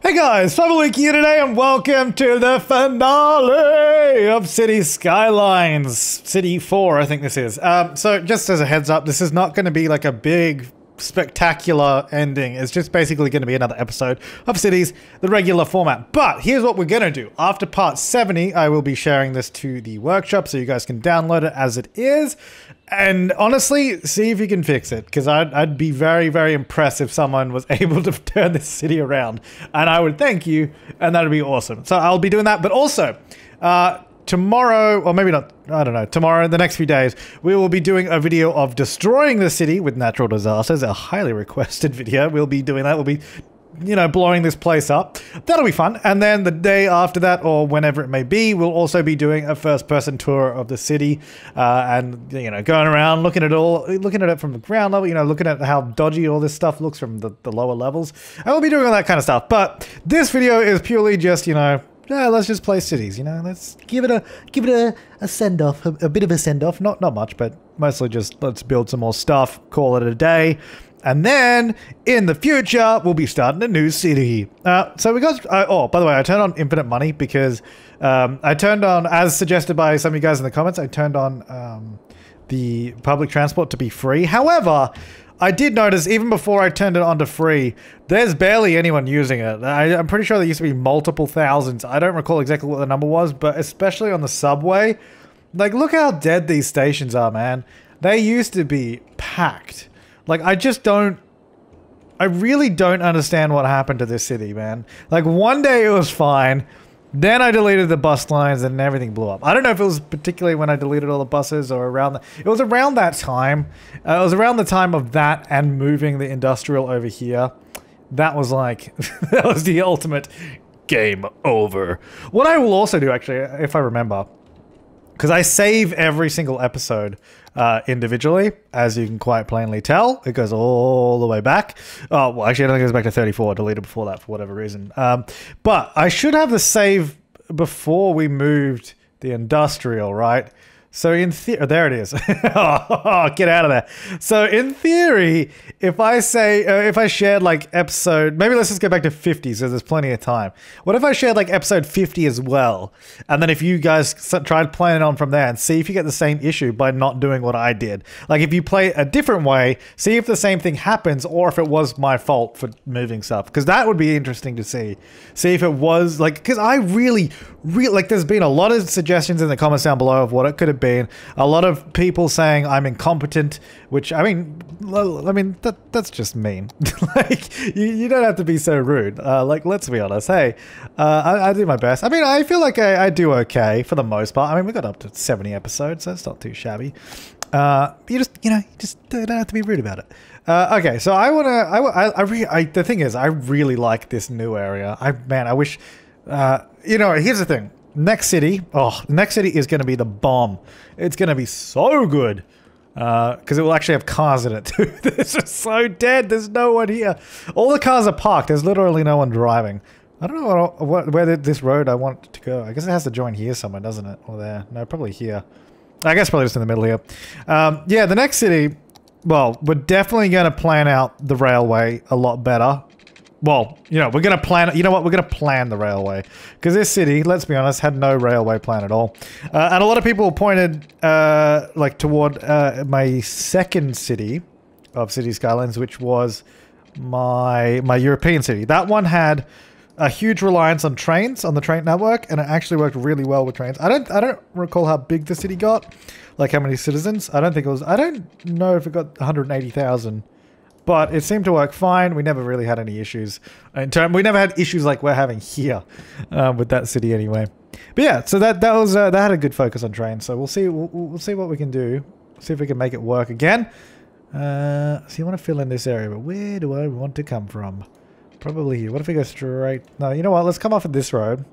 Hey guys, Flabaliki here today and welcome to the finale of City Skylines. City 4, I think this is. So just as a heads up, this is not going to be like a big, spectacular ending. It's just basically going to be another episode of Cities, the regular format. But here's what we're going to do. After part 70, I will be sharing this to the workshop so you guys can download it as it is. And honestly, see if you can fix it, because I'd be very, very impressed if someone was able to turn this city around. And I would thank you, and that would be awesome. So I'll be doing that, but also, tomorrow, or maybe not, I don't know, tomorrow, in the next few days, we will be doing a video of destroying the city with natural disasters, a highly requested video. We'll be doing that. We'll be, you know, blowing this place up. That'll be fun. And then the day after that, or whenever it may be, we'll also be doing a first-person tour of the city, and, you know, going around, looking at it from the ground level, you know, looking at how dodgy all this stuff looks from the lower levels. And we'll be doing all that kind of stuff. But this video is purely just, you know, yeah, let's just play cities, you know, let's give it a send-off, a bit of a send-off, not much, but mostly just let's build some more stuff, call it a day. And then, in the future, we'll be starting a new city. So we got... oh, by the way, I turned on infinite money because I turned on, as suggested by some of you guys in the comments, I turned on the public transport to be free. However, I did notice, even before I turned it on to free, there's barely anyone using it. I'm pretty sure there used to be multiple thousands. I don't recall exactly what the number was, but especially on the subway, like, look how dead these stations are, man. They used to be packed. Like, I really don't understand what happened to this city, man. Like, one day it was fine, then I deleted the bus lines and everything blew up. I don't know if it was particularly when I deleted all the buses or around it was around that time. It was around the time of that and moving the industrial over here. That was like, that was the ultimate game over. What I will also do, actually, if I remember, because I save every single episode individually, as you can quite plainly tell. It goes all the way back. Oh, well, actually, I don't think it goes back to 34. I deleted before that for whatever reason. But I should have the save before we moved the industrial, right? So in theory, there it is. Oh, get out of there. So in theory, if I say, if I shared like episode, maybe let's just go back to 50, so there's plenty of time. What if I shared like episode 50 as well? And then if you guys tried playing it on from there and see if you get the same issue by not doing what I did. Like if you play a different way, see if the same thing happens or if it was my fault for moving stuff. Because that would be interesting to see. See if it was like, because I really, like there's been a lot of suggestions in the comments down below of what it could have been. A lot of people saying I'm incompetent, which I mean that's just mean. Like you don't have to be so rude. Like let's be honest. Hey, I do my best. I mean I feel like I do okay for the most part. I mean we got up to 70 episodes, so it's not too shabby. You just don't have to be rude about it. Okay, so the thing is I really like this new area. I wish. You know, here's the thing. Next city is going to be the bomb. It's going to be so good. Because it will actually have cars in it too. This is so dead. There's no one here. All the cars are parked. There's literally no one driving. I don't know where this road I want to go. I guess it has to join here somewhere, doesn't it? Or there. No, probably here. I guess probably just in the middle here. Yeah, the next city, well, we're definitely going to plan out the railway a lot better. Well, you know, we're going to plan, you know what, we're going to plan the railway. Because this city, let's be honest, had no railway plan at all. And a lot of people pointed, like, toward my second city of City Skylines, which was my European city. That one had a huge reliance on trains, on the train network, and it actually worked really well with trains. I don't recall how big the city got, like how many citizens. I don't know if it got 180,000. But it seemed to work fine. We never really had any issues. We never had issues like we're having here with that city anyway. But yeah, so that had a good focus on trains. So we'll see what we can do. See if we can make it work again. So you want to fill in this area, but where do I want to come from? Probably here. What if we go straight? No, you know what? Let's come off of this road.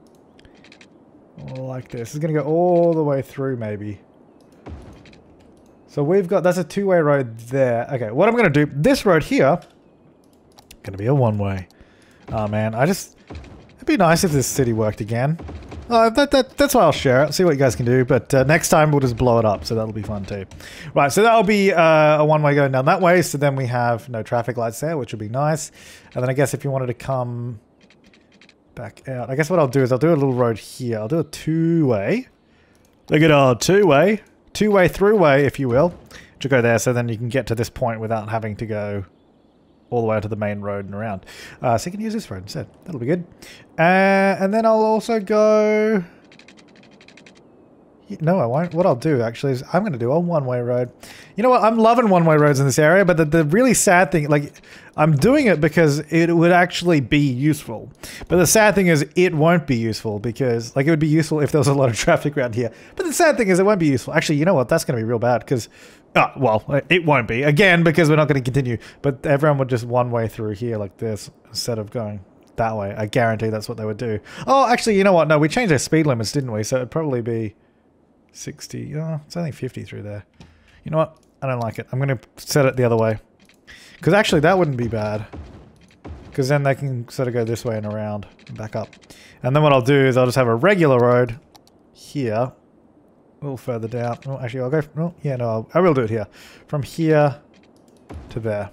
Like this. It's going to go all the way through maybe. So we've got, that's a two-way road there. Okay, what I'm going to do, this road here, going to be a one-way. Oh man, it'd be nice if this city worked again. That's why I'll share it, see what you guys can do, but next time we'll just blow it up, so that'll be fun too. Right, so that'll be a one-way going down that way, so then we have no traffic lights there, which would be nice. And then I guess if you wanted to come back out. I guess what I'll do is I'll do a little road here. I'll do a two-way. Look at our two-way. Two-way through-way, if you will. To go there, so then you can get to this point without having to go all the way to the main road and around. So you can use this road instead. That'll be good. And then I'll also go... No, I won't. What I'll do, actually, is I'm going to do a one-way road. You know what? I'm loving one-way roads in this area, but the really sad thing, like, I'm doing it because it would actually be useful. But the sad thing is it won't be useful because, like, it would be useful if there was a lot of traffic around here. But the sad thing is it won't be useful. Actually, you know what? That's going to be real bad because... well, it won't be. Again, because we're not going to continue. But everyone would just one-way through here like this instead of going that way. I guarantee that's what they would do. Oh, actually, you know what? No, we changed our speed limits, didn't we? So it'd probably be 60. Oh, it's only 50 through there. You know what? I don't like it. I'm going to set it the other way. Because actually, that wouldn't be bad. Because then they can sort of go this way and around and back up. And then what I'll do is I'll just have a regular road here. A little further down. Oh, actually, I'll go... Oh, yeah, no, I will do it here. From here to there.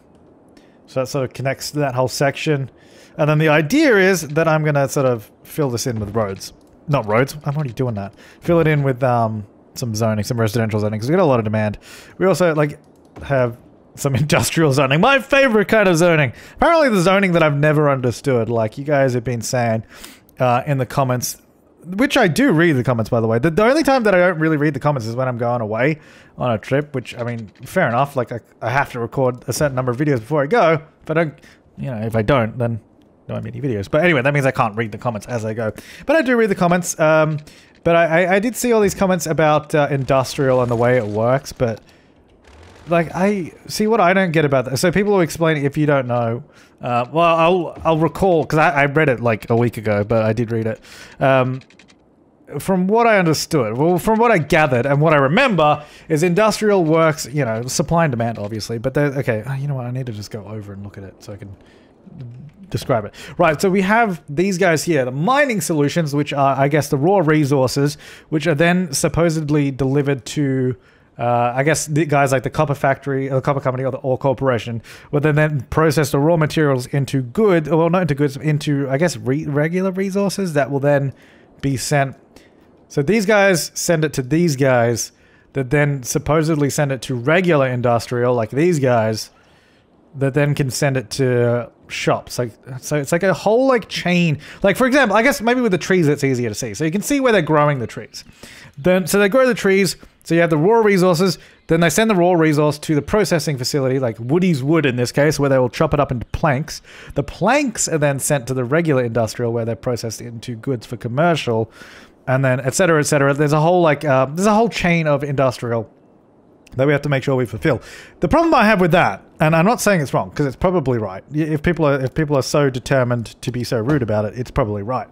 So that sort of connects to that whole section. And then the idea is that I'm going to sort of fill this in with roads. Not roads. I'm already doing that. Fill it in with some zoning, some residential zoning, because we got a lot of demand. We also, like, have some industrial zoning. My favorite kind of zoning. Apparently the zoning that I've never understood, like you guys have been saying in the comments... Which I do read the comments, by the way. The only time that I don't really read the comments is when I'm going away on a trip, which, I mean, fair enough. Like, I have to record a certain number of videos before I go. If I don't, you know, if I don't, then there won't be any videos. But anyway, that means I can't read the comments as I go. But I do read the comments. But I did see all these comments about industrial and the way it works, but... Like, I see what I don't get about that. So people will explain it if you don't know. Well, I'll recall, because I read it like a week ago, but I did read it. From what I understood, well, from what I gathered and what I remember is industrial works, you know, supply and demand, obviously. But okay, you know what? I need to just go over and look at it so I can describe it. Right, so we have these guys here, the mining solutions, which are, I guess, the raw resources, which are then supposedly delivered to... I guess the guys like the copper factory, or the copper company, or the ore corporation would then process the raw materials into well, not into goods, into, I guess, regular resources that will then be sent. So these guys send it to these guys that then supposedly send it to regular industrial, like these guys, that then can send it to shops. Like, so it's like a whole like chain. Like, for example, I guess maybe with the trees it's easier to see. So you can see where they're growing the trees. So they grow the trees. So you have the raw resources, then they send the raw resource to the processing facility, like Woody's Wood in this case, where they will chop it up into planks. The planks are then sent to the regular industrial, where they're processed into goods for commercial, and then et cetera, et cetera. There's a whole like there's a whole chain of industrial that we have to make sure we fulfill. The problem I have with that, and I'm not saying it's wrong, because it's probably right. If people are so determined to be so rude about it, it's probably right.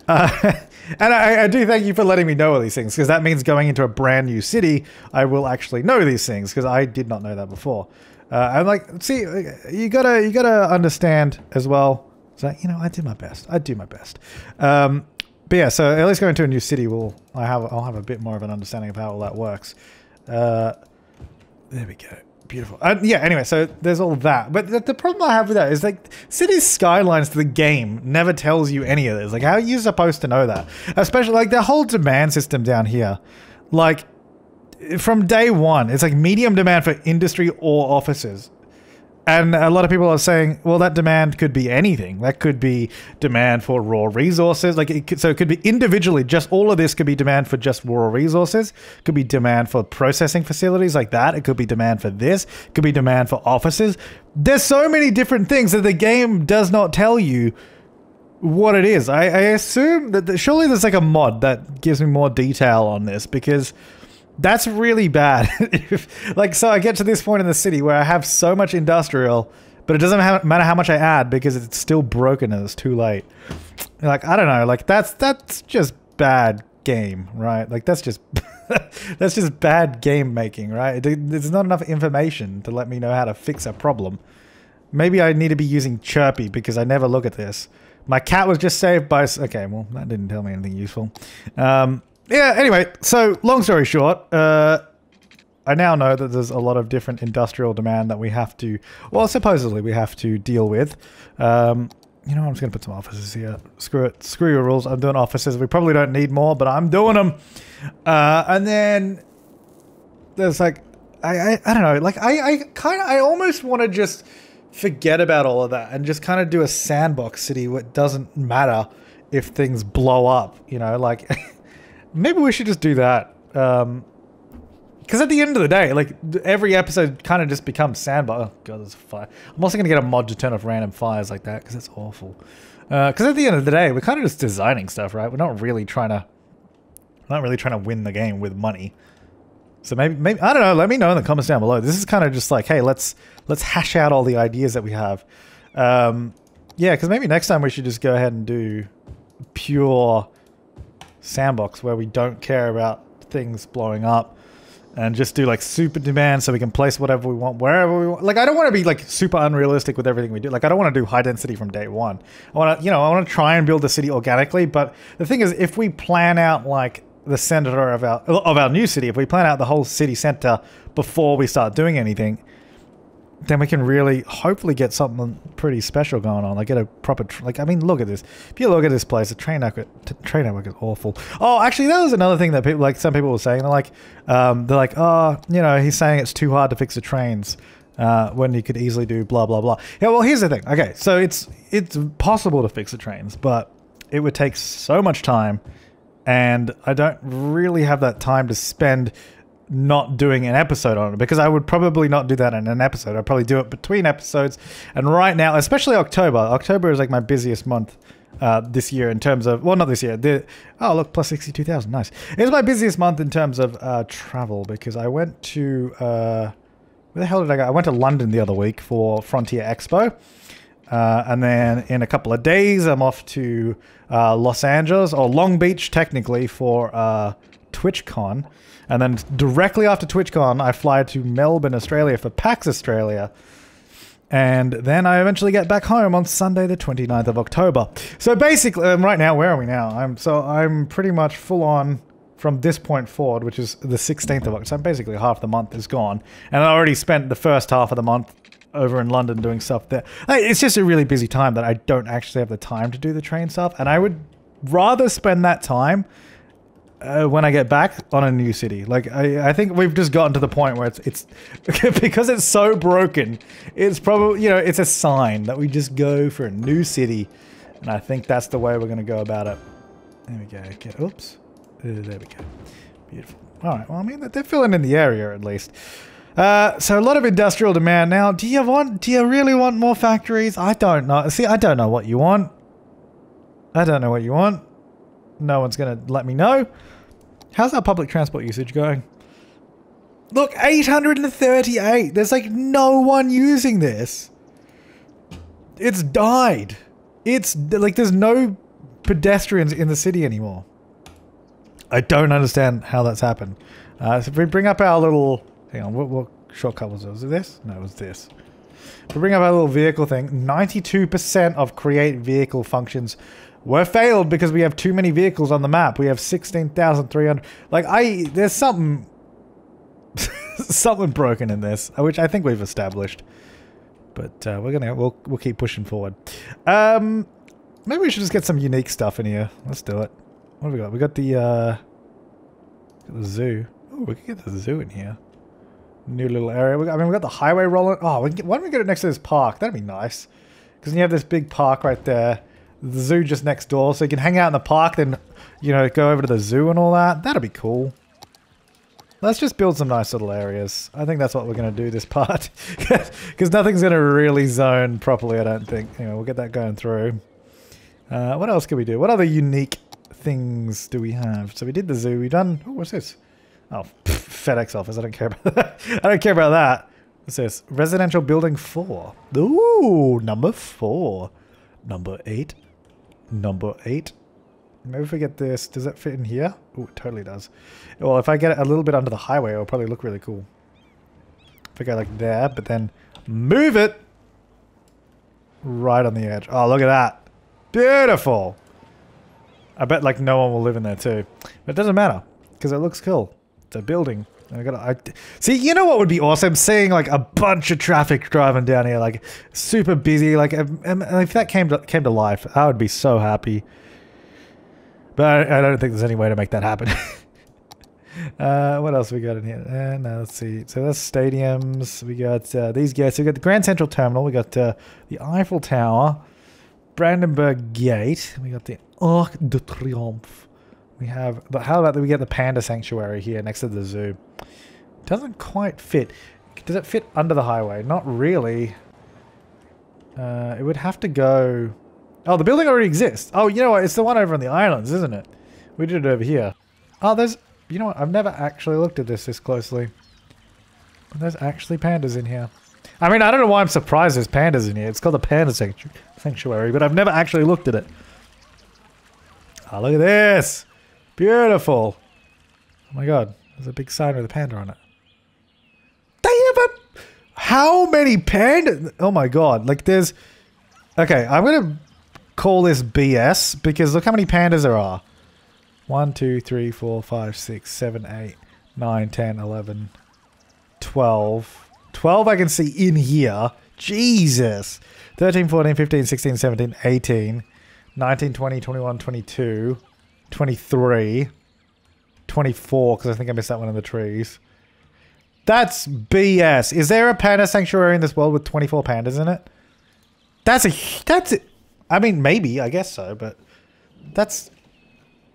And I do thank you for letting me know all these things, because that means going into a brand new city, I will actually know these things, because I did not know that before. I'm like, see, you gotta understand as well. So, you know, I did my best. I do my best. But yeah, so at least going to a new city I'll have a bit more of an understanding of how all that works. There we go. Beautiful. Yeah, anyway, so there's all that. But the problem I have with that is, like, Cities Skylines to the game never tells you any of this. Like, how are you supposed to know that? Especially, like, the whole demand system down here. Like, from day one, it's like medium demand for industry or offices. And a lot of people are saying, well, that demand could be anything. That could be demand for raw resources. Like, so it could be individually, just all of this could be demand for just raw resources. It could be demand for processing facilities like that. It could be demand for this. It could be demand for offices. There's so many different things that the game does not tell you what it is. I assume that surely there's like a mod that gives me more detail on this, because... That's really bad. Like, so I get to this point in the city where I have so much industrial, but it doesn't matter how much I add because it's still broken and it's too late. Like, I don't know. Like, that's just bad game, right? Like, that's just that's just bad game making, right? There's not enough information to let me know how to fix a problem. Maybe I need to be using Chirpy because I never look at this. My cat was just saved by... Okay, well, that didn't tell me anything useful. Yeah, anyway, so long story short, I now know that there's a lot of different industrial demand that we have to, well, supposedly we have to deal with. You know, I'm just going to put some offices here. Screw it. Screw your rules. I'm doing offices. We probably don't need more, but I'm doing them. And then there's like, I don't know. Like, I almost want to just forget about all of that and just kind of do a sandbox city where it doesn't matter if things blow up, you know, like maybe we should just do that. Because at the end of the day, like every episode kind of just becomes sandbox. Oh god, there's a fire. I'm also going to get a mod to turn off random fires like that because it's awful. Because at the end of the day, we're kind of just designing stuff, right? We're not really trying to win the game with money. So maybe I don't know. Let me know in the comments down below. This is kind of just like, hey, let's hash out all the ideas that we have. Yeah, because maybe next time we should just go ahead and do pure sandbox where we don't care about things blowing up and just do like super demand so we can place whatever we want wherever we want. Like, I don't want to be like super unrealistic with everything we do. Like, I don't want to do high density from day one. I want to, I want to try and build the city organically. But the thing is, if we plan out like the center of our new city, if we plan out the whole city center before we start doing anything, then we can really hopefully get something pretty special going on. Like get a proper, like, I mean, look at this. If you look at this place, the train network is awful. Oh, actually, that was another thing that people, like some people were saying. They're like, oh, he's saying it's too hard to fix the trains when you could easily do blah, blah, blah. Yeah, well, here's the thing. Okay, so it's possible to fix the trains, but it would take so much time, and I don't really have that time to spend not doing an episode on it, because I would probably not do that in an episode. I'd probably do it between episodes. And right now, especially October is like my busiest month this year in terms of, well, not this year. Oh, look, plus 62,000. Nice. It's my busiest month in terms of travel, because I went to, where the hell did I go? I went to London the other week for Frontier Expo. And then in a couple of days, I'm off to Los Angeles, or Long Beach, technically, for TwitchCon. And then directly after TwitchCon, I fly to Melbourne, Australia for PAX Australia. And then I eventually get back home on Sunday, the 29th of October. So basically, right now, where are we now? I'm pretty much full on from this point forward, which is the 16th of October. So basically half the month is gone. And I already spent the first half of the month over in London doing stuff there. It's just a really busy time that I don't actually have the time to do the train stuff. And I would rather spend that time when I get back on a new city. Like, I think we've just gotten to the point where it's because it's so broken, it's probably, it's a sign that we just go for a new city. And I think that's the way we're going to go about it. There we go. Okay, oops. There we go. Beautiful. All right. Well, I mean, they're filling in the area at least. So a lot of industrial demand now. Do you really want more factories? I don't know. See, I don't know what you want. I don't know what you want. No one's going to let me know. How's our public transport usage going? Look, 838. There's like no one using this. It's died. It's like there's no pedestrians in the city anymore. I don't understand how that's happened. So if we bring up our little... Hang on, what shortcut was it? Was it this? No, it was this. If we bring up our little vehicle thing, 92% of create vehicle functions were failed because we have too many vehicles on the map. We have 16,300. Like, there's something broken in this, which I think we've established. But we'll keep pushing forward. Maybe we should just get some unique stuff in here. Let's do it. What have we got? We got the zoo. Oh, we could get the zoo in here. New little area. We got the highway rolling. Oh, why don't we get it next to this park? That'd be nice. Because you have this big park right there. The zoo just next door, so you can hang out in the park, then, go over to the zoo and all that. That'd be cool. Let's just build some nice little areas. I think that's what we're going to do this part. Because nothing's going to really zone properly, I don't think. We'll get that going through. What else can we do? What other unique things do we have? So we did the zoo. We've done... Oh, what's this? Oh, FedEx office. I don't care about that. I don't care about that. What's this? Residential building 4. Ooh, number 4. Number 8. Number 8. Maybe if we get this, does that fit in here? Oh, it totally does. Well, if I get it a little bit under the highway, it'll probably look really cool. If I go like there, but then move it right on the edge. Oh, look at that. Beautiful. I bet like no one will live in there too. But it doesn't matter because it looks cool. It's a building. See, you know what would be awesome? Seeing like a bunch of traffic driving down here, like super busy. Like, and if that came to life, I would be so happy. But I don't think there's any way to make that happen. What else we got in here? No, let's see. So that's stadiums. We got these guys. So we got the Grand Central Terminal. We got the Eiffel Tower, Brandenburg Gate. We got the Arc de Triomphe. We have, but how about that? We get the Panda Sanctuary here next to the zoo. Doesn't quite fit. Does it fit under the highway? Not really. It would have to go. Oh, the building already exists. Oh, you know what? It's the one over on the islands, isn't it? We did it over here. Oh, there's. You know what? I've never actually looked at this closely. But there's actually pandas in here. I mean, I don't know why I'm surprised there's pandas in here. It's called the Panda Sanctuary, but I've never actually looked at it. Oh, look at this. Beautiful. Oh my god. There's a big sign with a panda on it. They have a... How many pandas? Oh my god. Like there's... Okay, I'm going to call this BS because look how many pandas there are. 1, 2, 3, 4, 5, 6, 7, 8, 9, 10, 11, 12. 12 I can see in here. Jesus. 13, 14, 15, 16, 17, 18, 19, 20, 21, 22, 23, 24, because I think I missed that one in the trees. That's BS. Is there a panda sanctuary in this world with 24 pandas in it? That's it. I mean, maybe, I guess so, but that's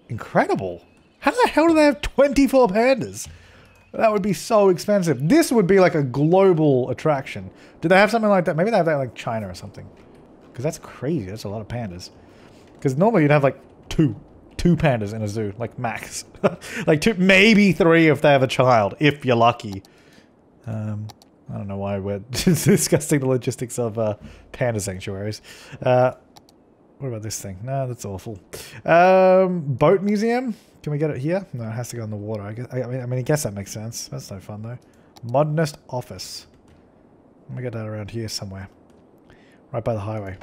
incredible. How the hell do they have 24 pandas? That would be so expensive. This would be like a global attraction. Do they have something like that? Maybe they have that like China or something. Because that's crazy. That's a lot of pandas. Because normally you'd have like two pandas in a zoo, like max. Like 2, maybe 3 if they have a child, if you're lucky. I don't know why we're discussing the logistics of panda sanctuaries. What about this thing? No, that's awful. Boat museum? Can we get it here? No, it has to go in the water. I guess that makes sense. That's no fun though. Modernist office. Let me get that around here somewhere. Right by the highway.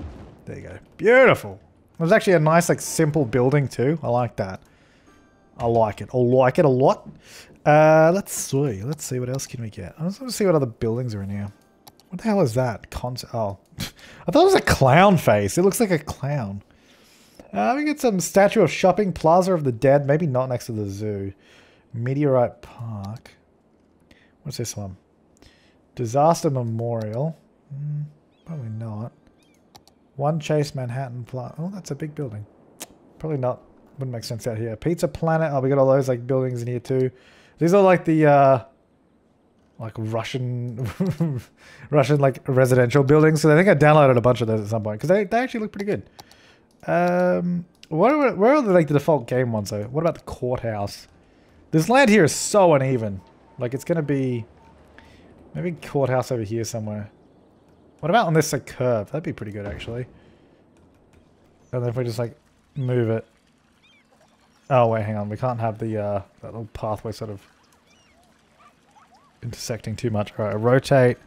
There you go. Beautiful. It was actually a nice, like, simple building too. I like that. I like it. I like it a lot. Let's see. Let's see what else can we get. I just want to see what other buildings are in here. What the hell is that? Oh. I thought it was a clown face. It looks like a clown. We get some statue of shopping, Plaza of the Dead. Maybe not next to the zoo. Meteorite Park. What's this one? Disaster Memorial. Probably not. One Chase Manhattan Plaza. Oh, that's a big building. Probably not. Wouldn't make sense out here. Pizza Planet. Oh, we got all those like buildings in here too. These are like the like Russian like residential buildings. So I think I downloaded a bunch of those at some point because they actually look pretty good. Where are the, like the default game ones though? What about the Courthouse? This land here is so uneven. Like it's gonna be maybe Courthouse over here somewhere. What about on this like curve? That'd be pretty good actually. And then if we just like move it. Oh wait, hang on. We can't have the that little pathway sort of intersecting too much. Alright, rotate.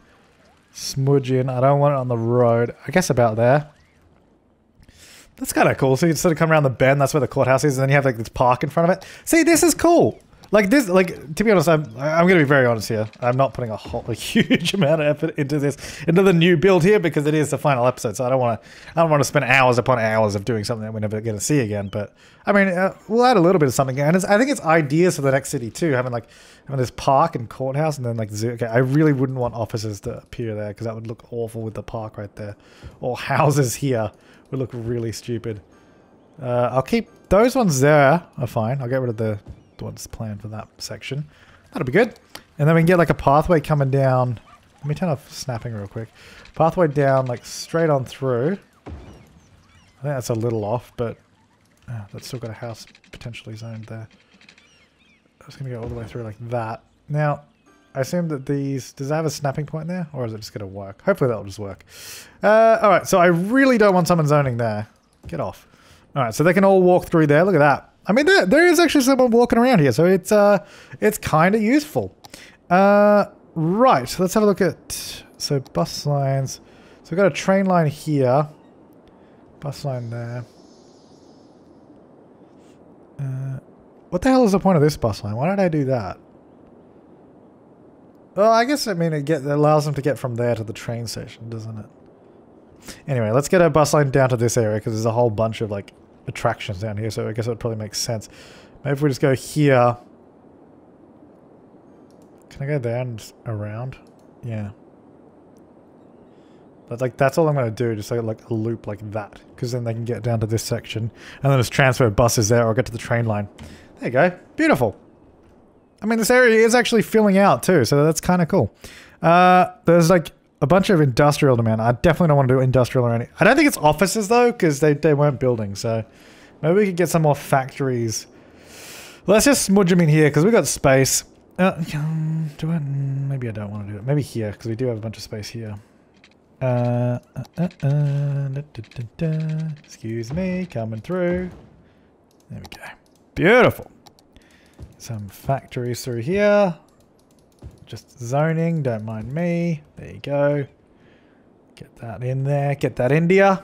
Smudge in. I don't want it on the road. I guess about there. That's kind of cool. So you sort of come around the bend. That's where the courthouse is. And then you have like this park in front of it. See, this is cool. Like this, like to be honest, I'm going to be very honest here. I'm not putting a huge amount of effort into the new build here because it is the final episode. So I don't want to spend hours upon hours of doing something that we're never going to see again. But I mean, we'll add a little bit of something, and I think it's ideas for the next city too. Having this park and courthouse, and then like zoo. Okay, I really wouldn't want offices to appear there because that would look awful with the park right there, or houses here would look really stupid. I'll keep those ones there. Are fine. I'll get rid of the ones planned for that section. That'll be good. And then we can get like a pathway coming down. Let me turn off snapping real quick. Pathway down like straight on through. I think that's a little off, but that's still got a house potentially zoned there. I'm just going to go all the way through like that. Now, I assume that these... Does it have a snapping point there? Or is it just going to work? Hopefully that'll just work. Alright, so I really don't want someone zoning there. Get off. Alright, so they can all walk through there. Look at that. I mean, there is actually someone walking around here, so it's kind of useful. Right, let's have a look at... So, bus lines. So, we've got a train line here. Bus line there. What the hell is the point of this bus line? Why did I do that? Well, I guess, I mean, it allows them to get from there to the train station, doesn't it? Anyway, let's get our bus line down to this area because there's a whole bunch of, like, attractions down here, so I guess it would probably make sense. Maybe if we just go here. Can I go there and just around? Yeah. But, like, that's all I'm going to do, just like a loop like that. Because then they can get down to this section. And then just transfer buses there or get to the train line. There you go. Beautiful. I mean, this area is actually filling out too, so that's kind of cool. There's, like, a bunch of industrial demand. I definitely don't want to do industrial or anything. I don't think it's offices, though, because they weren't building, so... Maybe we could get some more factories. Let's just smudge them in here, because we got space. Maybe I don't want to do it. Maybe here, because we do have a bunch of space here. Excuse me, coming through. There we go. Beautiful. Some factories through here. Just zoning, don't mind me. There you go. Get that in there. Get that India.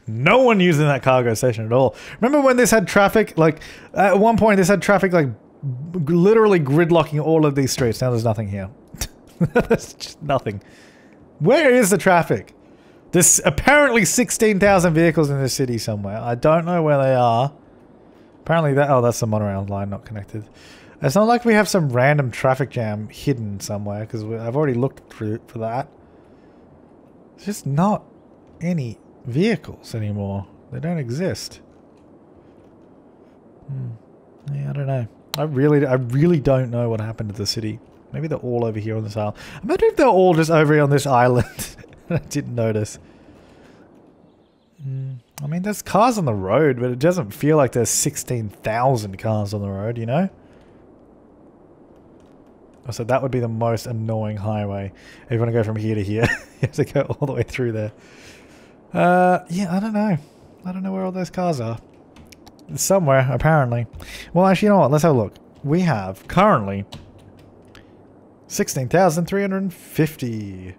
No one using that cargo station at all. Remember when this had traffic? Like, at one point this had traffic like literally gridlocking all of these streets. Now there's nothing here. There's just nothing. Where is the traffic? There's apparently 16,000 vehicles in this city somewhere. I don't know where they are. Apparently that... Oh, that's the monorail line not connected. It's not like we have some random traffic jam hidden somewhere, because I've already looked for that. There's just not any vehicles anymore. They don't exist. Yeah, I don't know. I really don't know what happened to the city. Maybe they're all over here on this island. I wonder if they're all just over here on this island. I didn't notice. I mean, there's cars on the road, but it doesn't feel like there's 16,000 cars on the road, you know? So that would be the most annoying highway. If you want to go from here to here, you have to go all the way through there. Yeah, I don't know. I don't know where all those cars are. Somewhere, apparently. Well, actually, you know what? Let's have a look. We have, currently, 16,350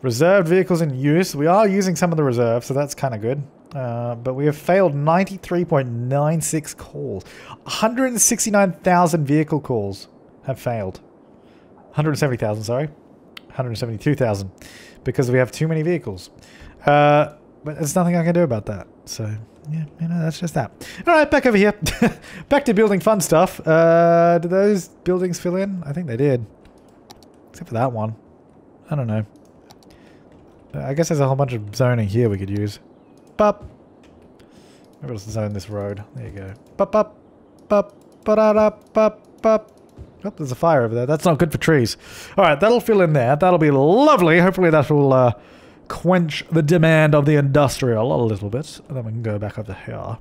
reserved vehicles in use. We are using some of the reserves, so that's kind of good. But we have failed 93.96 calls. 169,000 vehicle calls have failed. 170,000, sorry. 172,000. Because we have too many vehicles. But there's nothing I can do about that. So, yeah, you know, that's just that. Alright, back over here. Back to building fun stuff. Did those buildings fill in? I think they did. Except for that one. I don't know. I guess there's a whole bunch of zoning here we could use. Bup. Maybe let's zone this road. There you go. Bup, bup, bup, ba-da-da, bup, bup. Oh, there's a fire over there. That's not good for trees. Alright, that'll fill in there. That'll be lovely. Hopefully that will quench the demand of the industrial a little bit. And then we can go back over here.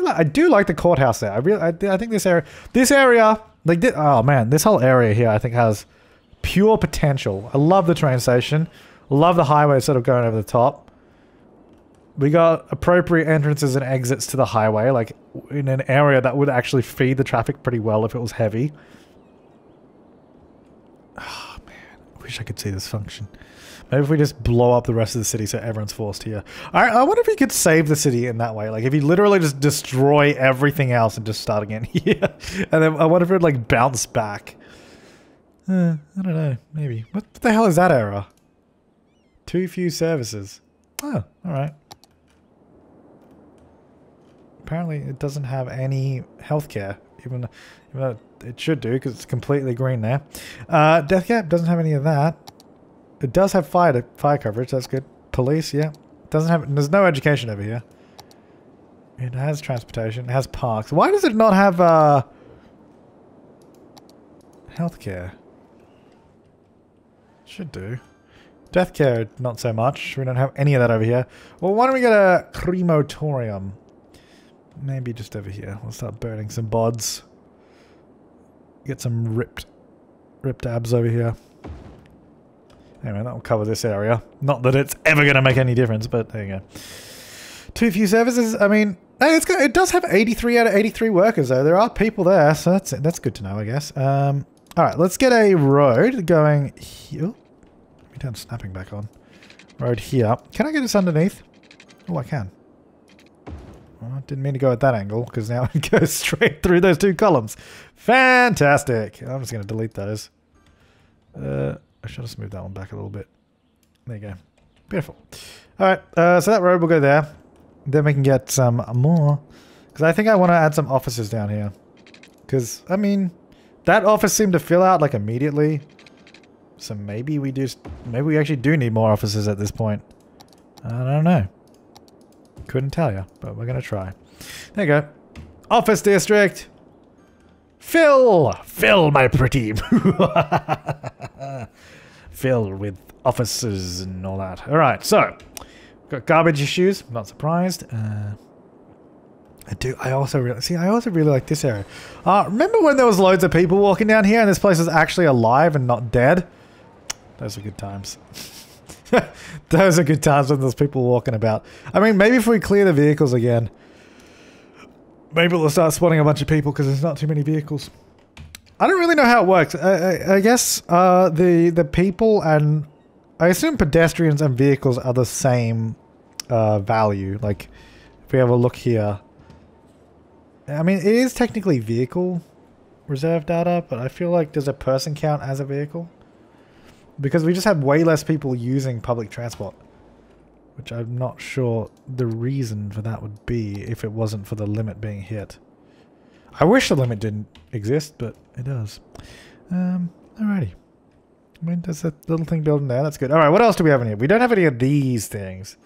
I do like the courthouse there. I think this area, like this, oh man, this whole area here I think has pure potential. I love the train station. Love the highway sort of going over the top. We got appropriate entrances and exits to the highway, like in an area that would actually feed the traffic pretty well if it was heavy. Oh man, I wish I could see this function. Maybe if we just blow up the rest of the city so everyone's forced here. I wonder if you could save the city in that way. Like if you literally just destroy everything else and just start again here. And then I wonder if it would like bounce back. I don't know, maybe. What the hell is that error? Too few services. Oh, alright. Apparently it doesn't have any healthcare, even though it should do because it's completely green there. Death cap doesn't have any of that. It does have fire coverage, that's good. Police, yeah. Doesn't have. There's no education over here. It has transportation. It has parks. Why does it not have healthcare? Should do. Death care, not so much. We don't have any of that over here. Well, why don't we get a crematorium? Maybe just over here. We'll start burning some bods. Get some ripped abs over here. Anyway, that'll cover this area. Not that it's ever going to make any difference, but there you go. Too few services. I mean, hey, it does have 83 out of 83 workers, though. There are people there, so that's good to know, I guess. All right, let's get a road going here. Let me turn snapping back on. Road here. Can I get this underneath? Oh, I can. I didn't mean to go at that angle, because now it goes straight through those two columns. Fantastic. I'm just going to delete those. I should have smoothed that one back a little bit. There you go. Beautiful. Alright, so that road will go there. Then we can get some more. Because I think I want to add some offices down here. Because, I mean, that office seemed to fill out, like, immediately. So maybe we actually do need more offices at this point. I don't know. Couldn't tell you, but we're going to try. There you go. Office district. Fill, my pretty. Fill with offices and all that. All right, so got garbage issues. Not surprised. I also really like this area. Remember when there was loads of people walking down here and this place was actually alive and not dead? Those are good times. Those are good times when there's people walking about. I mean, maybe if we clear the vehicles again, maybe we'll start spawning a bunch of people because there's not too many vehicles. I don't really know how it works. I guess the people and I assume pedestrians and vehicles are the same value. Like, if we have a look here, I mean, it is technically vehicle reserve data, but I feel like does a person count as a vehicle? Because we just have way less people using public transport, which I'm not sure the reason for that would be if it wasn't for the limit being hit. I wish the limit didn't exist, but it does. Alrighty. I mean, there's that little thing building there. That's good. Alright, what else do we have in here? We don't have any of these things.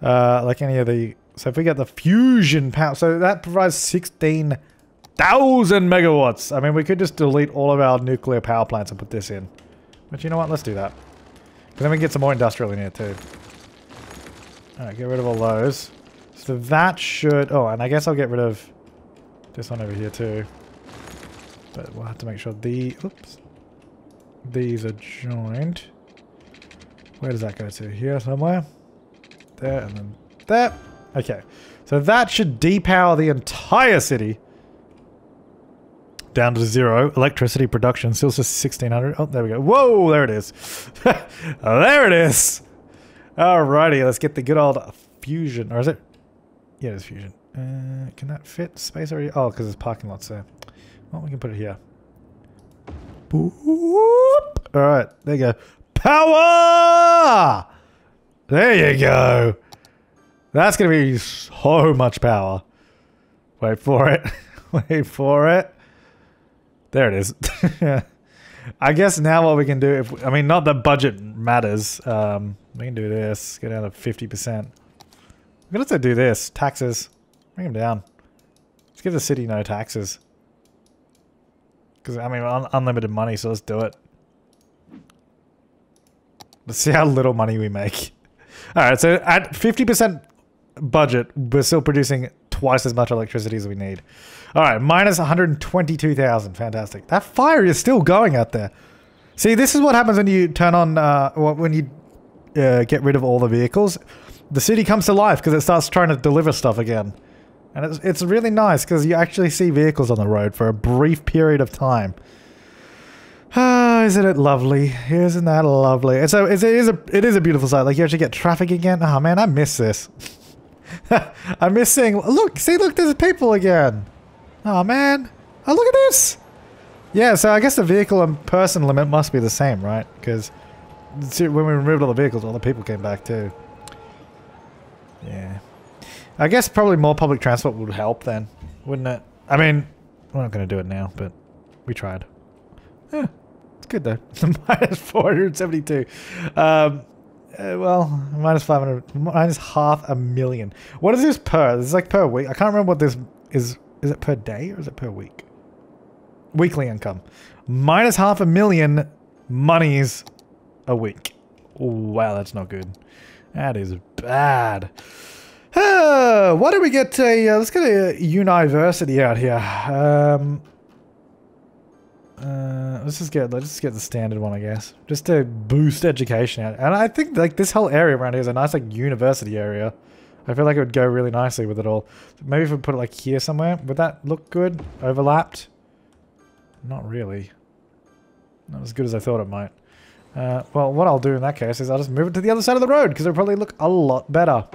Like any of the... So if we get the fusion power... So that provides 16,000 megawatts. I mean, we could just delete all of our nuclear power plants and put this in. But you know what? Let's do that. Because then we can get some more industrial in here too. Alright, get rid of all those. So that should... Oh, and I guess I'll get rid of this one over here too. But we'll have to make sure the... Oops. These are joined. Where does that go to? Here somewhere? There and then there. Okay. So that should depower the entire city. Down to 0. Electricity production still says 1600. Oh, there we go. Whoa, there it is. There it is. Alrighty, let's get the good old fusion. Or is it? Yeah, it is fusion. Can that fit space already? Oh, because there's parking lots there. Well, we can put it here. Alright, there you go. Power! There you go. That's going to be so much power. Wait for it. Wait for it. There it is. I guess now what we can do, if I mean, not that budget matters. We can do this. Go down to 50%. We can also do this. Taxes. Bring them down. Let's give the city no taxes. Because, I mean, unlimited money, so let's do it. Let's see how little money we make. Alright, so at 50% budget, we're still producing twice as much electricity as we need. Alright, minus 122,000. Fantastic. That fire is still going out there. See, this is what happens when you turn on, when you get rid of all the vehicles. The city comes to life because it starts trying to deliver stuff again. And it's really nice because you actually see vehicles on the road for a brief period of time. Ah, isn't it lovely? Isn't that lovely? And so it is a beautiful sight. Like, you actually get traffic again. Oh man, I miss this. I miss seeing... Look, see, look, there's people again. Oh man. Oh, look at this. Yeah, so I guess the vehicle and person limit must be the same, right? Because when we removed all the vehicles, all the people came back too. Yeah. I guess probably more public transport would help then, wouldn't it? I mean, we're not going to do it now, but we tried. Yeah, it's good though. Minus 472. Well, minus 500, minus 500,000. What is this per? This is like per week. I can't remember what this is. Is it per day or is it per week? Weekly income. Minus 500,000 monies a week. Wow, that's not good. That is bad. Why don't we get a, let's get a university out here. Let's just get the standard one, I guess. Just to boost education out. And I think like this whole area around here is a nice like university area. I feel like it would go really nicely with it all. Maybe if we put it like here somewhere, would that look good? Overlapped? Not really. Not as good as I thought it might. Well, what I'll do in that case is I'll just move it to the other side of the road because it'll probably look a lot better.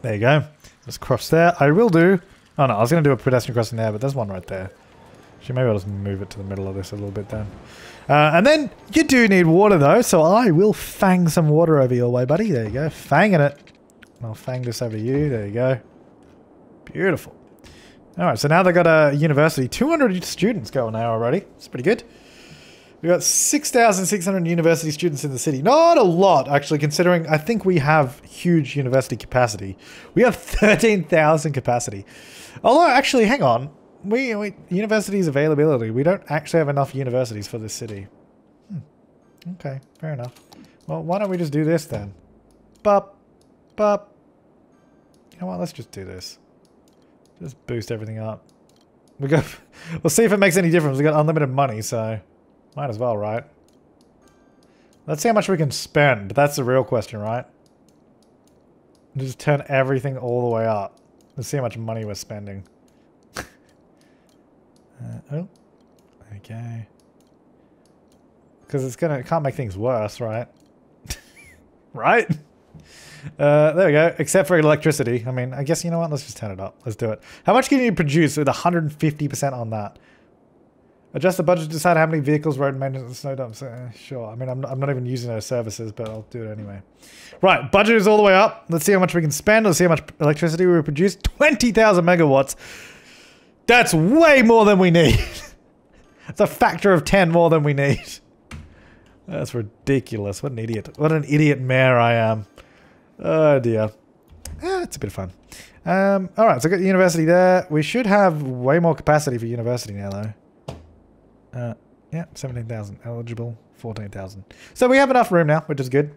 There you go. Let's cross there. I will do... Oh no, I was going to do a pedestrian crossing there, but there's one right there. Actually, maybe I'll just move it to the middle of this a little bit then. And then you do need water though, so I will fang some water over your way, buddy. There you go. Fanging it. I'll fang this over you. There you go. Beautiful. Alright, so now they've got a university. 200 students going now already. It's pretty good. We've got 6,600 university students in the city. Not a lot, actually, considering I think we have huge university capacity. We have 13,000 capacity. Although, actually, hang on. Universities availability. We don't actually have enough universities for this city. Okay, fair enough. Well, why don't we just do this then? Bop. Bop. You know what? Let's just do this. Just boost everything up. We'll see if it makes any difference. We got unlimited money, so might as well, right? Let's see how much we can spend. That's the real question, right? Just turn everything all the way up. Let's see how much money we're spending. Oh, okay. Because it can't make things worse, right? Right? There we go. Except for electricity. I mean, I guess, you know what? Let's just turn it up. Let's do it. How much can you produce with 150% on that? Adjust the budget to decide how many vehicles, road maintenance, snow dumps. Sure. I mean, I'm not even using those services, but I'll do it anyway. Right. Budget is all the way up. Let's see how much we can spend. Let's see how much electricity we produce. 20,000 megawatts. That's way more than we need. That's a factor of 10 more than we need. That's ridiculous. What an idiot. What an idiot mayor I am. Oh dear. It's a bit of fun. Alright, so I got the university there. We should have way more capacity for university now though. Yeah, 17,000. Eligible, 14,000. So we have enough room now, which is good.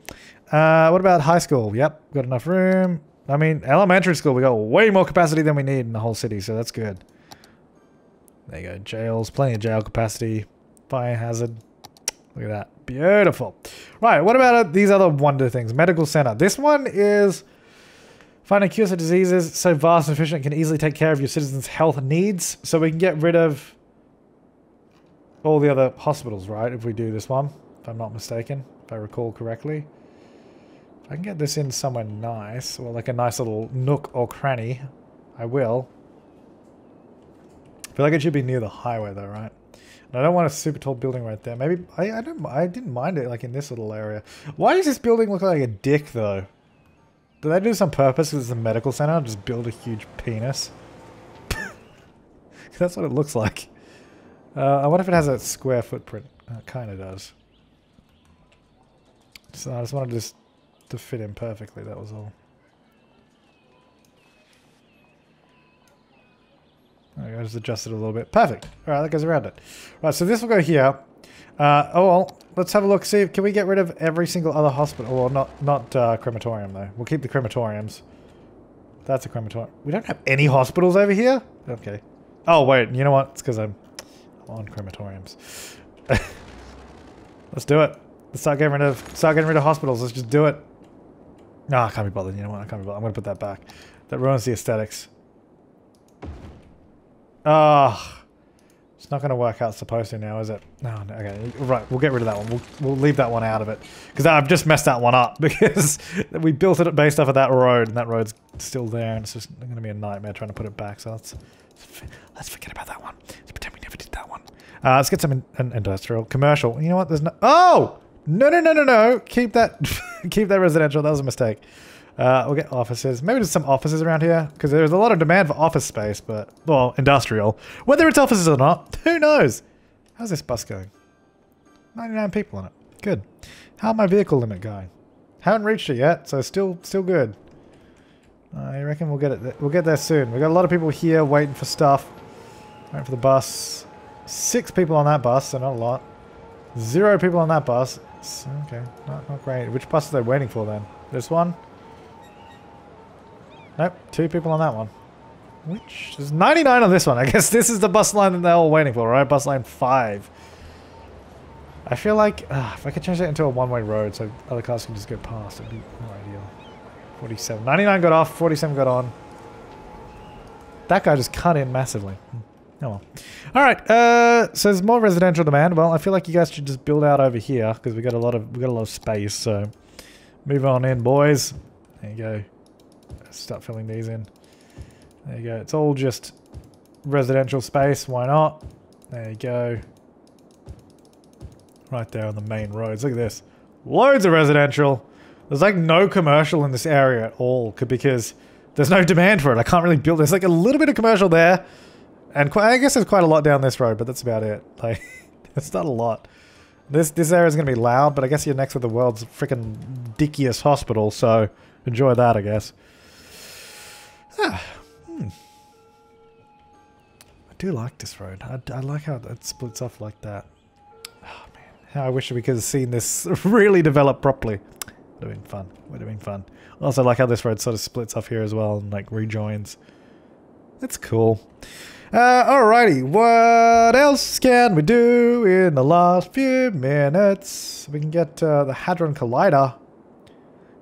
What about high school? Yep, got enough room. I mean, elementary school, we got way more capacity than we need in the whole city, so that's good. There you go. Jails, plenty of jail capacity. Fire hazard. Look at that. Beautiful. Right, what about these other wonder things? Medical center. This one is finding cures for diseases so vast and efficient it can easily take care of your citizens' health needs. So we can get rid of all the other hospitals, right? If we do this one, if I'm not mistaken, if I recall correctly. If I can get this in somewhere nice, or like a nice little nook or cranny, I will. I feel like it should be near the highway though, right? And I don't want a super tall building right there. Maybe I didn't mind it like in this little area. Why does this building look like a dick though? Did they do this on purpose because it's a medical center? Just build a huge penis. That's what it looks like. I wonder if it has a square footprint. It kind of does. So I just wanted this to fit in perfectly, that was all. There we go, just adjust it a little bit. Perfect. Alright, that goes around it. Right, so this will go here. Oh well, let's have a look. See, can we get rid of every single other hospital? Well, not crematorium though. We'll keep the crematoriums. That's a crematorium. We don't have any hospitals over here? Okay. Oh wait, you know what? It's because I'm on crematoriums. Let's do it. Let's start getting rid of hospitals. Let's just do it. No, I can't be bothered. You know what? I can't be bothered. I'm gonna put that back. That ruins the aesthetics. It's not going to work out supposed to now, is it? No, okay, right, we'll get rid of that one. We'll leave that one out of it. Because I've just messed that one up, because we built it based off of that road, and that road's still there, and it's just going to be a nightmare trying to put it back, so let's forget about that one. Let's pretend we never did that one. Let's get some industrial. Commercial. You know what? There's no... Oh! No. Keep that, keep that residential. That was a mistake. We'll get offices. Maybe there's some offices around here, because there's a lot of demand for office space, but, well, industrial. Whether it's offices or not, who knows? How's this bus going? 99 people on it. Good. How's my vehicle limit going? Haven't reached it yet, so still good. I reckon we'll get it. We'll get there soon. We've got a lot of people here waiting for stuff. Waiting for the bus. 6 people on that bus, so not a lot. 0 people on that bus. So, okay, not great. Which bus are they waiting for then? This one? Nope, 2 people on that one. Which is 99 on this one. I guess this is the bus line that they're all waiting for, right? Bus line 5. I feel like if I could change that into a one-way road so other cars can just go past, it'd be more ideal. 47. 99 got off, 47 got on. That guy just cut in massively. Oh well. Alright, so there's more residential demand. Well, I feel like you guys should just build out over here because we got a lot of space, so move on in, boys. There you go. Start filling these in. There you go. It's all just residential space. Why not? There you go. Right there on the main roads. Look at this. Loads of residential. There's like no commercial in this area at all because there's no demand for it. I can't really build. There's like a little bit of commercial there. And I guess there's quite a lot down this road, but that's about it. Like, it's not a lot. This area is going to be loud, but I guess you're next to the world's freaking dickiest hospital, so enjoy that, I guess. I do like this road. I like how it splits off like that. Oh, man. How I wish we could have seen this really develop properly. Would have been fun. Would have been fun. Also, I like how this road sort of splits off here as well and, like, rejoins. That's cool. Alrighty, what else can we do in the last few minutes? We can get the Hadron Collider.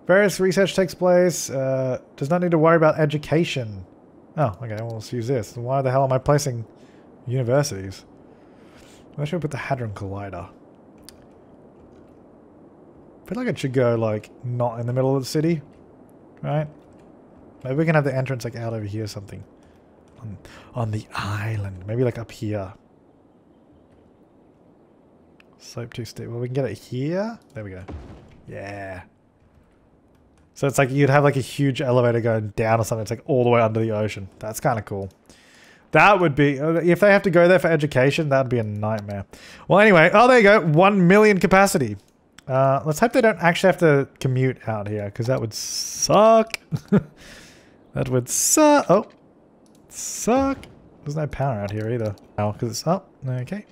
Various research takes place. Does not need to worry about education. Oh, okay, well, let's use this. Why the hell am I placing universities? Where should we put the Hadron Collider? I feel like it should go, like, not in the middle of the city. Right? Maybe we can have the entrance, like, out over here or something. On the island. Maybe like up here. Slope too steep. Well, we can get it here. There we go. Yeah. So it's like you'd have like a huge elevator going down or something. It's like all the way under the ocean. That's kind of cool. That would be... If they have to go there for education, that would be a nightmare. Well, anyway. Oh, there you go. 1 million capacity. Let's hope they don't actually have to commute out here, because that would suck. That would suck. Oh. Suck. There's no power out here either. Oh, because it's up. Okay.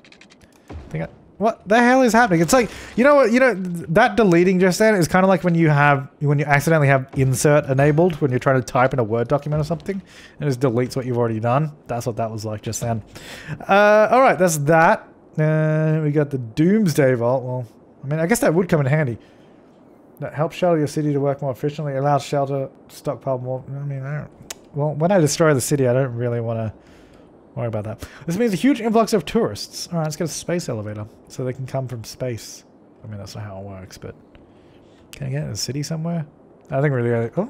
What the hell is happening? It's like, you know what? You know that deleting just then is kind of like when you accidentally have insert enabled when you're trying to type in a Word document or something, and it just deletes what you've already done. That's what that was like just then. All right, that's that. We got the Doomsday Vault. Well, I mean, I guess that would come in handy. That helps shelter your city to work more efficiently. Allows shelter to stockpile more. I mean, I don't. Well, when I destroy the city, I don't really want to worry about that. This means a huge influx of tourists. Alright, let's get a space elevator so they can come from space. I mean, that's not how it works, but... Can I get in a city somewhere? I think really... Oh!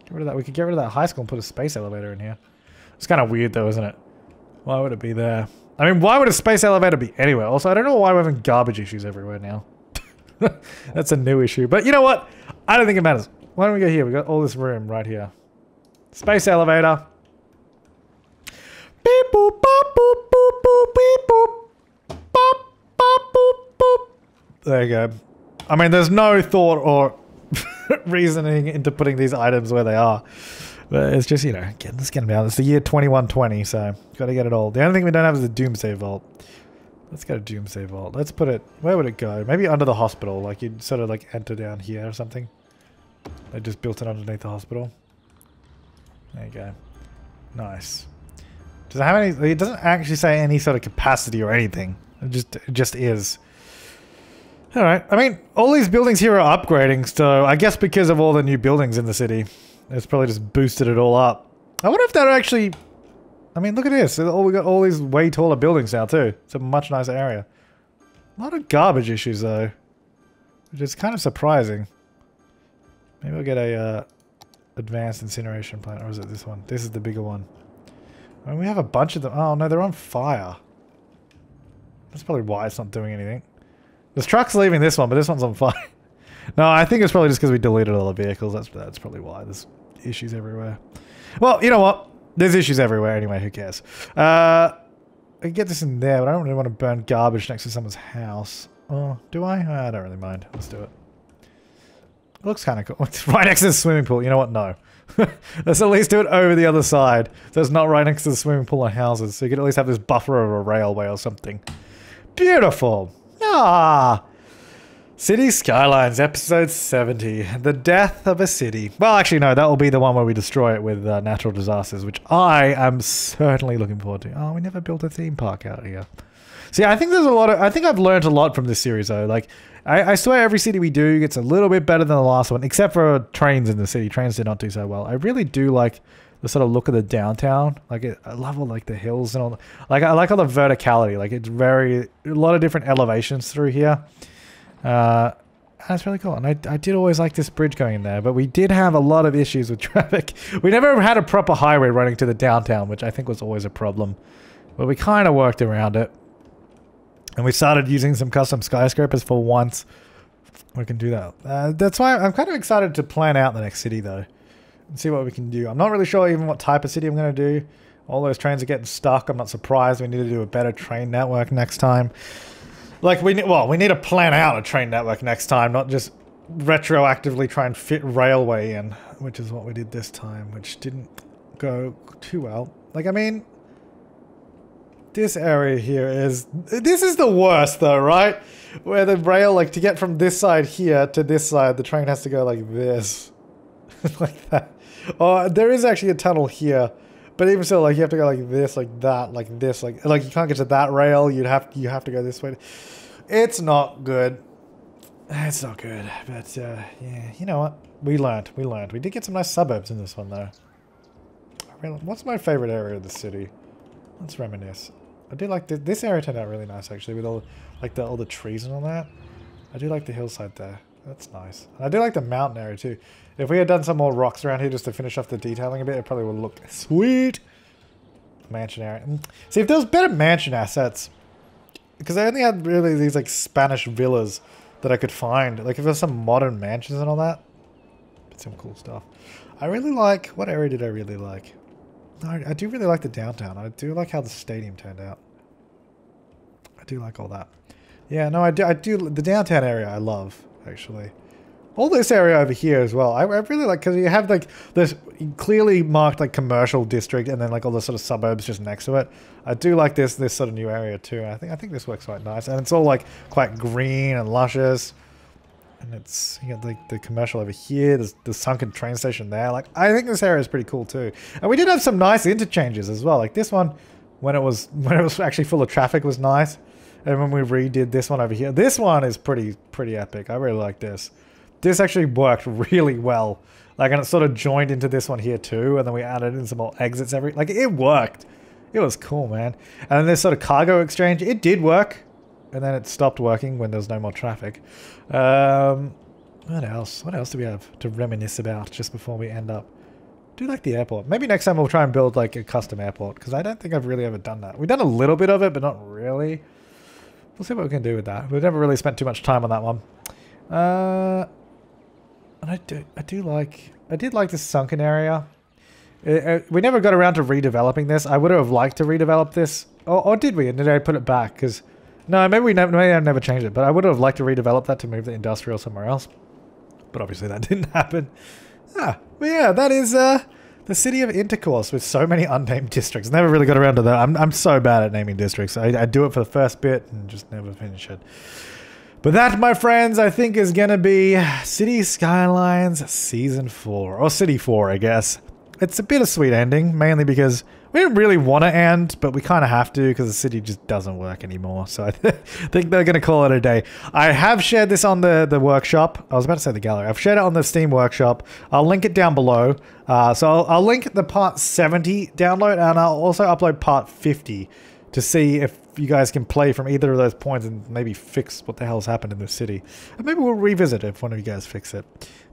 Get rid of that. We could get rid of that high school and put a space elevator in here. It's kind of weird though, isn't it? Why would it be there? I mean, why would a space elevator be anywhere? Also, I don't know why we're having garbage issues everywhere now. That's a new issue. But you know what? I don't think it matters. Why don't we go here? We got all this room right here. Space elevator. Beep boop bop boop boop boop beep boop. Bop bop boop boop. There you go. I mean, there's no thought or reasoning into putting these items where they are. But it's just, you know, let's get them down. It's the year 2120, so gotta get it all. The only thing we don't have is a Doomsday Vault. Let's go to Doomsday Vault. Let's put it... Where would it go? Maybe under the hospital. Like, you'd sort of, like, enter down here or something. They just built it underneath the hospital. There you go. Nice. Does it have any... It doesn't actually say any sort of capacity or anything. It just is. Alright. I mean, all these buildings here are upgrading, so I guess because of all the new buildings in the city, it's probably just boosted it all up. I wonder if that actually... I mean, look at this. We got all these way taller buildings now, too. It's a much nicer area. A lot of garbage issues, though. Which is kind of surprising. Maybe I'll get a... advanced incineration plant, or is it this one? This is the bigger one. I mean, we have a bunch of them. Oh no, they're on fire. That's probably why it's not doing anything. This truck's leaving this one, but this one's on fire. No, I think it's probably just because we deleted all the vehicles. That's probably why. There's issues everywhere. Well, you know what? There's issues everywhere anyway. Who cares? I can get this in there, but I don't really want to burn garbage next to someone's house. Oh, do I? I don't really mind. Let's do it. It looks kind of cool. It's right next to the swimming pool. You know what? No. Let's at least do it over the other side. So it's not right next to the swimming pool and houses. So you can at least have this buffer of a railway or something. Beautiful. Ah. City Skylines, episode 70. The death of a city. Well, actually, no. That will be the one where we destroy it with natural disasters, which I am certainly looking forward to. Oh, we never built a theme park out here. See, I think there's a lot of... I think I've learned a lot from this series, though. Like, I swear every city we do gets a little bit better than the last one, except for trains in the city. Trains did not do so well. I really do like the sort of look of the downtown. Like, I love all, like, the hills and all. Like, I like all the verticality. Like, it's very... A lot of different elevations through here. That's really cool. And I did always like this bridge going in there, but we did have a lot of issues with traffic. We never had a proper highway running to the downtown, which I think was always a problem. But we kind of worked around it. And we started using some custom skyscrapers for once. We can do that. That's why I'm kind of excited to plan out the next city, though. And see what we can do. I'm not really sure even what type of city I'm going to do. All those trains are getting stuck. I'm not surprised. We need to do a better train network next time. Like, we need to plan out a train network next time, not just retroactively try and fit railway in, which is what we did this time, which didn't go too well. Like, I mean, this area here this is the worst though, right? Where the rail, like, to get from this side here to this side, the train has to go like this. Like that. Oh, there is actually a tunnel here. But even so, like, you have to go like this, like that, like this, like you can't get to that rail. You have to go this way. It's not good. It's not good. But yeah, you know what? We learned. We did get some nice suburbs in this one though. What's my favorite area of the city? Let's reminisce. I do like this area turned out really nice actually, with all the trees and all that. I do like the hillside there. That's nice. And I do like the mountain area too. If we had done some more rocks around here just to finish off the detailing a bit, it probably would look sweet. Mansion area. See, if there was better mansion assets, because I only had really these like Spanish villas that I could find. Like if there's some modern mansions and all that, some cool stuff. I really like, what area did I really like? No, I do really like the downtown. I do like how the stadium turned out. I do like all that. Yeah, no, I do the downtown area I love, actually. All this area over here as well. I really like, because you have like this clearly marked like commercial district and then like all the sort of suburbs just next to it. I do like this sort of new area too. I think this works quite nice. And it's all like quite green and luscious. And it's, you got like the commercial over here. There's the sunken train station there. Like, I think this area is pretty cool too. And we did have some nice interchanges as well. Like this one, when it was actually full of traffic, was nice. And when we redid this one over here, this one is pretty epic. I really like this. This actually worked really well. Like, and it sort of joined into this one here too. And then we added in some more exits like, it worked. It was cool, man. And then this sort of cargo exchange, it did work. And then it stopped working when there was no more traffic. What else? What else do we have to reminisce about just before we end up? I do like the airport. Maybe next time we'll try and build like a custom airport, because I don't think I've really ever done that. We've done a little bit of it, but not really. We'll see what we can do with that. We've never really spent too much time on that one. And I did like this sunken area. We never got around to redeveloping this. I would have liked to redevelop this, or did we? And did I put it back? Because no, maybe I never changed it. But I would have liked to redevelop that to move the industrial somewhere else. But obviously that didn't happen. But yeah, that is the city of intercourse with so many unnamed districts. Never really got around to that. I'm so bad at naming districts. I do it for the first bit and just never finish it. But that, my friends, I think is going to be City Skylines Season 4. Or City 4, I guess. It's a bittersweet ending, mainly because we didn't really want to end, but we kind of have to because the city just doesn't work anymore. So I think they're going to call it a day. I have shared this on the workshop. I was about to say the gallery. I've shared it on the Steam workshop. I'll link it down below. So I'll link the part 70 download, and I'll also upload part 50 to see if you guys can play from either of those points and maybe fix what the hell's happened in the city. And maybe we'll revisit it if one of you guys fix it.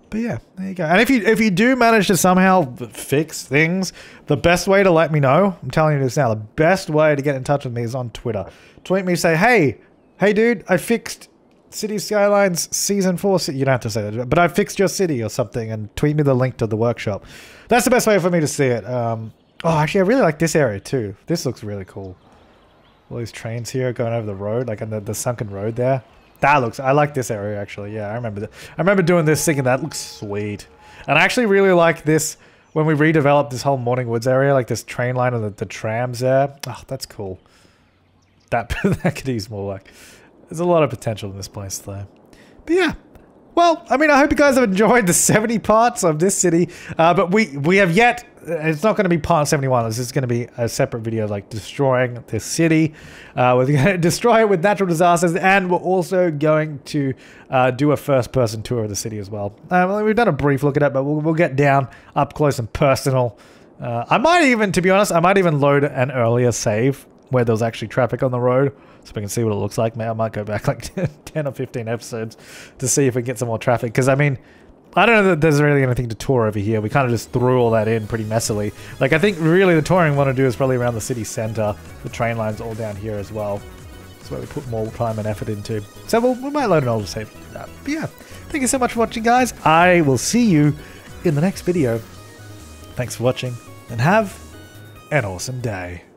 But yeah, there you go. And if you do manage to somehow fix things, the best way to let me know, I'm telling you this now, the best way to get in touch with me is on Twitter. Tweet me, say, hey dude, I fixed City Skylines Season 4. You don't have to say that, but I fixed your city or something, and tweet me the link to the workshop. That's the best way for me to see it. Oh, actually, I really like this area too. This looks really cool. All these trains here going over the road, like on the sunken road there. I like this area actually. Yeah, I remember that. I remember doing this, thinking that looks sweet. And I actually really like this when we redeveloped this whole Morning Woods area, like this train line and the trams there. Oh, that's cool. That could use more like. There's a lot of potential in this place though. But yeah. Well, I mean, I hope you guys have enjoyed the 70 parts of this city, but we have yet, it's not going to be part 71, this is going to be a separate video like destroying this city. We're going to destroy it with natural disasters, and we're also going to do a first-person tour of the city as well. We've done a brief look at it, but we'll get down up close and personal. I might even, to be honest, I might even load an earlier save where there was actually traffic on the road, so we can see what it looks like. Maybe I might go back like 10 or 15 episodes to see if we get some more traffic, because I mean, I don't know that there's really anything to tour over here. We kind of just threw all that in pretty messily. Like, I think really the touring we want to do is probably around the city center. The train line's all down here as well. That's where we put more time and effort into. So we might load an older save to do that. But yeah, thank you so much for watching, guys. I will see you in the next video. Thanks for watching, and have an awesome day.